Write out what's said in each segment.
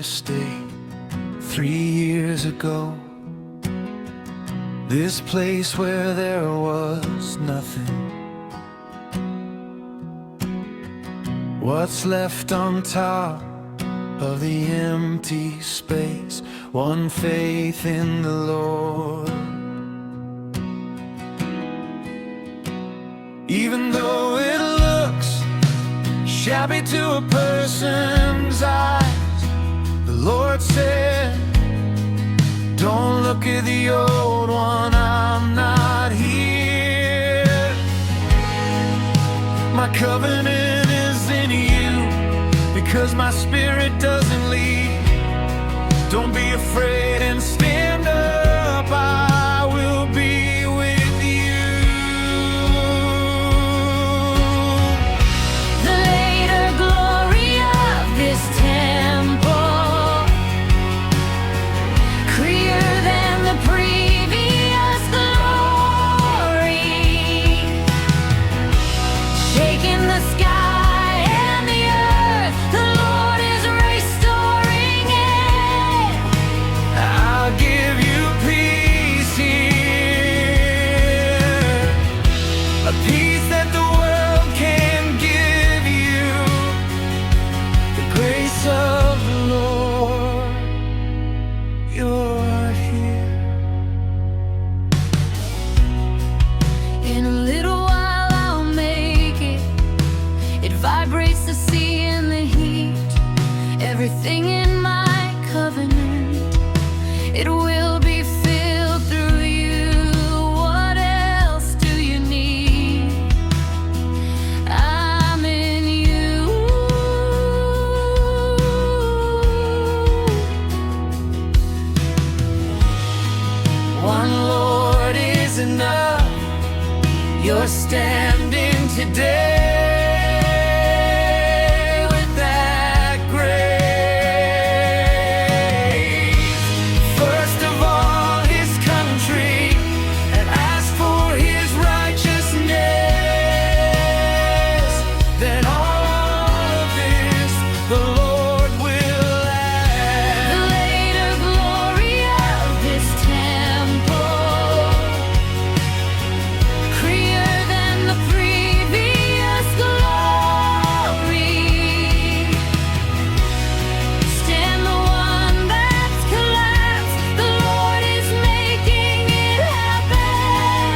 this day 3 years ago. This place where there was nothing. What's left on top of the empty space? One faith in the Lord. Even though it looks shabby to a person's eyes, the Lord said, don't look at the old one, I'm not here. My covenant is in you, because my spirit doesn't leave. Don't be afraid and stand up, I will be with you. The later glory of this temple, Creer than the previous glory, shaking the sky and the earth, the Lord is restoring it. I'll give you peace here, a peace that the world can't give you. The grace of the Lord, you're here. In a little while I'll make it. It vibrates the sea and the heat. Everything in my covenant, it will be filled through you. What else do you need? I'm in you. One Lord is enough. You're standing today with that grace. First of all, His country, and ask for His righteousness. Then all of this the Lord will add. The later glory of this temple, Creer than the previous glory. Stand the one that's collapsed, the Lord is making it happen.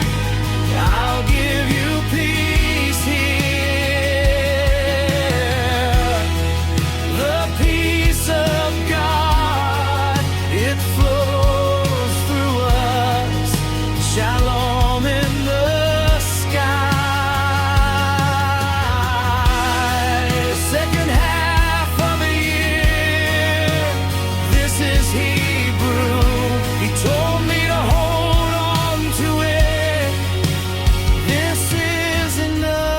I'll give you peace here, the peace of God, it flows through us. Shalom in the sky. Second half of a year, this is Hebrew. He told me to hold on to it. This is enough.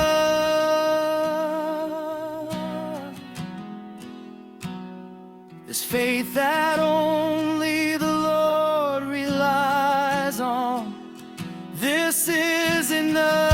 This faith that only the Lord relies on. This is enough.